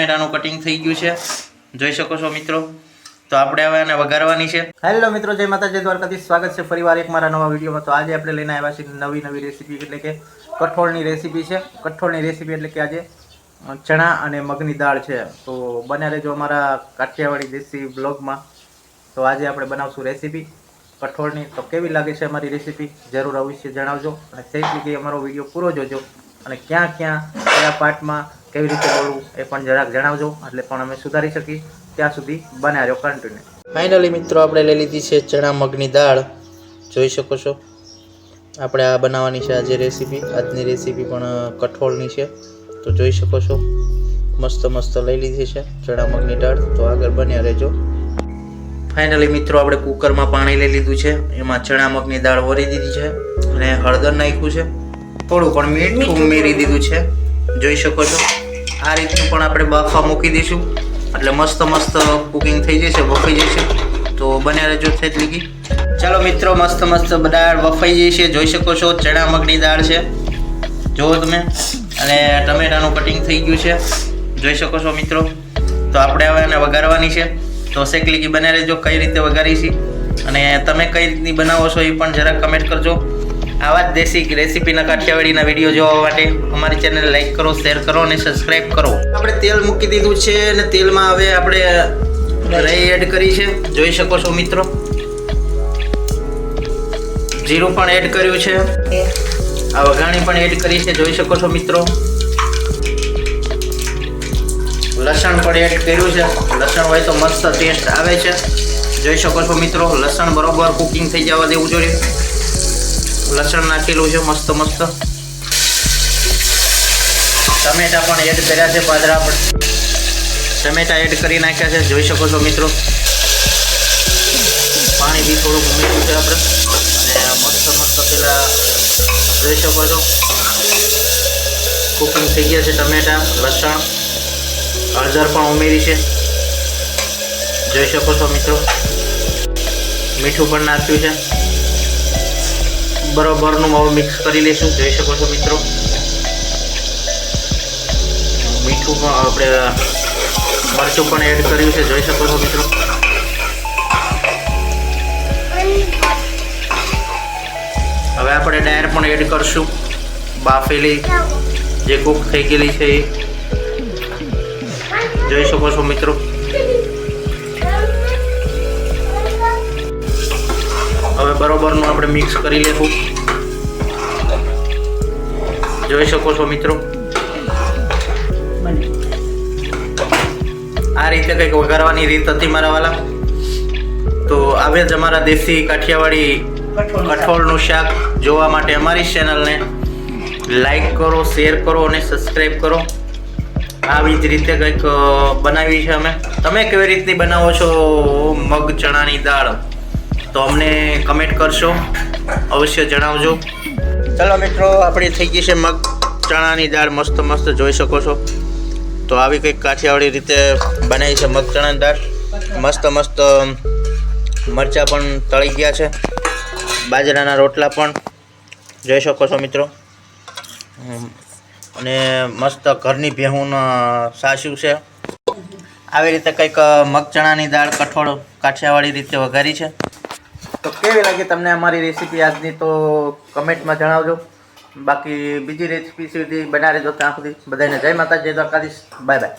ટમેટાનું cutting થઈ ગયું છે, જોઈ શકો છો મિત્રો। તો આપણે હવે આને વઘારવાની છે। હેલો મિત્રો, જય માતાજી, દ્વારકાથી સ્વાગત છે ફરીવાર એક મારા નવા વિડીયોમાં। તો આજે આપણે લઈને આવ્યા છીએ નવી રેસીપી, એટલે કે કઠોળની રેસીપી છે। કઠોળની રેસીપી એટલે કે આજે ચણા અને મગની દાળ છે। તો બન્યા રહેજો અમારા કાઠિયાવાડી દેશી બ્લોગમાં। તો આજે આપણે બનાવશું રેસીપી કઠોળની। તો કેવી લાગે છે અમારી રેસીપી જરૂર અવશ્ય જણાવજો, અને સેફ લીધી અમારો વિડીયો પૂરો જોજો, અને ક્યાં કયા પાર્ટમાં કેવી રીતે બોલવું એ પણ જરાક જણાવજો, એટલે પણ અમે સુધારી શકીએ। ત્યાં સુધી બન્યા રહો કન્ટિન્યુ। ફાઇનલી મિત્રો, આપણે લઈ લીધી છે ચણા મગની દાળ, જોઈ શકો છો। આપણે આ બનાવવાની છે આજે રેસીપી। આજની રેસીપી પણ કઠોળની છે, તો જોઈ શકો છો। મસ્ત લઈ લીધી છે ચણા મગની દાળ। તો આગળ બન્યા રહેજો। ફાઇનલી મિત્રો, આપણે કુકરમાં પાણી લઈ લીધું છે, એમાં ચણા મગની દાળ વરી દીધી છે, અને હળદર નાખ્યું છે, થોડું પણ મીઠું ઉમેરી દીધું છે, જોઈ શકો છો। આ રીતનું પણ આપણે બાફવા મૂકી દઈશું, એટલે મસ્ત કુકિંગ થઈ જશે, બફાઈ જશે। તો બન્યા રહેજો થેટ લીગી। ચાલો મિત્રો, મસ્ત દાળ બફાઈ જશે, જોઈ શકો છો। ચણા મગની દાળ છે, જુઓ તમે, અને ટમેટાનું કટિંગ થઈ ગયું છે, જોઈ શકો છો મિત્રો। તો આપણે હવે એને વઘારવાની છે, તો શેક લીગી બન્યા રહેજો। કઈ રીતે વઘારી છે અને તમે કઈ રીતની બનાવો છો એ પણ જરા કમેન્ટ કરજો। આવા જ દેશી રેસીપીના કાઠિયાવાડીના વિડીયો જોવા માટે અમારી ચેનલ લાઈક કરો, શેર કરો અને સબસ્ક્રાઇબ કરો। આપણે તેલ મૂકી દીધું છે, અને તેલમાં હવે આપણે રાઈ એડ કરી છે, જોઈ શકો છો મિત્રો। જીરું પણ એડ કર્યું છે, આ વઘાણી પણ એડ કરી છે, જોઈ શકો છો મિત્રો। લસણ પણ એડ કર્યું છે, લસણ હોય તો મસ્ત ટેસ્ટ આવે છે, જોઈ શકો છો મિત્રો। લસણ બરોબર કુકિંગ થઈ જવા દેવું જોઈએ। લસણ નાખેલું છે મસ્ત। ટમેટા પણ એડ કર્યા છે, પાદરા પણ ટમેટા એડ કરી નાખ્યા છે, જોઈ શકો છો મિત્રો। પાણી બી થોડુંક ઉમેર્યું છે આપણે, અને મસ્ત પેલા જોઈ શકો છો કુકિંગ થઈ ગયા છે ટમેટા, લસણ, હળદર પણ ઉમેરી છે, જોઈ શકો છો મિત્રો। મીઠું પણ નાખ્યું છે, બરોબરનું હવે મિક્સ કરી લઈશું, જોઈ શકો છો મિત્રો। મીઠું પણ આપણે મરચું પણ એડ કર્યું છે, જોઈ શકો છો મિત્રો। હવે આપણે દાળ પણ એડ કરશું, બાફેલી જે કુક થઈ ગયેલી છે એ, જોઈ શકો છો મિત્રો। હવે બરોબરનું આપણે મિક્સ કરી લેવું, જોઈ શકો છો મિત્રો। આ રીતે કંઈક વઘારવાની રીત હતી મારા વાલા। તો આવે જ અમારા દેશી કાઠિયાવાડી કઠોળનું શાક જોવા માટે અમારી ચેનલને લાઈક કરો, શેર કરો અને સબસ્ક્રાઈબ કરો। આવી જ રીતે કંઈક બનાવી છે અમે। તમે કેવી રીતની બનાવો છો મગ ચણાની દાળ, તો અમને કમેન્ટ કરશો, અવશ્ય જણાવજો। ચલો મિત્રો, આપણી થઈ ગઈ છે મગ ચણાની દાળ, મસ્ત જોઈ શકો છો। તો આવી કંઈક કાઠિયાવાડી રીતે બનાવી છે મગ ચણાની દાળ। મસ્ત મરચાં પણ તળી ગયા છે, બાજરાના રોટલા પણ જોઈ શકો છો મિત્રો, અને મસ્ત ઘરની ભેહુંના સાસુ છે। આવી રીતે કંઈક મગ ચણાની દાળ કઠોળ કાઠિયાવાડી રીતે વઘારી છે। તો કેવી લાગી તમને અમારી રેસીપી આજની, તો કમેન્ટમાં જણાવજો। બાકી બીજી રેસીપી સુધી બનાવી રહેજો। ત્યાં સુધી બધાને જય માતાજી, દ્વારકાધીશ, બાય બાય।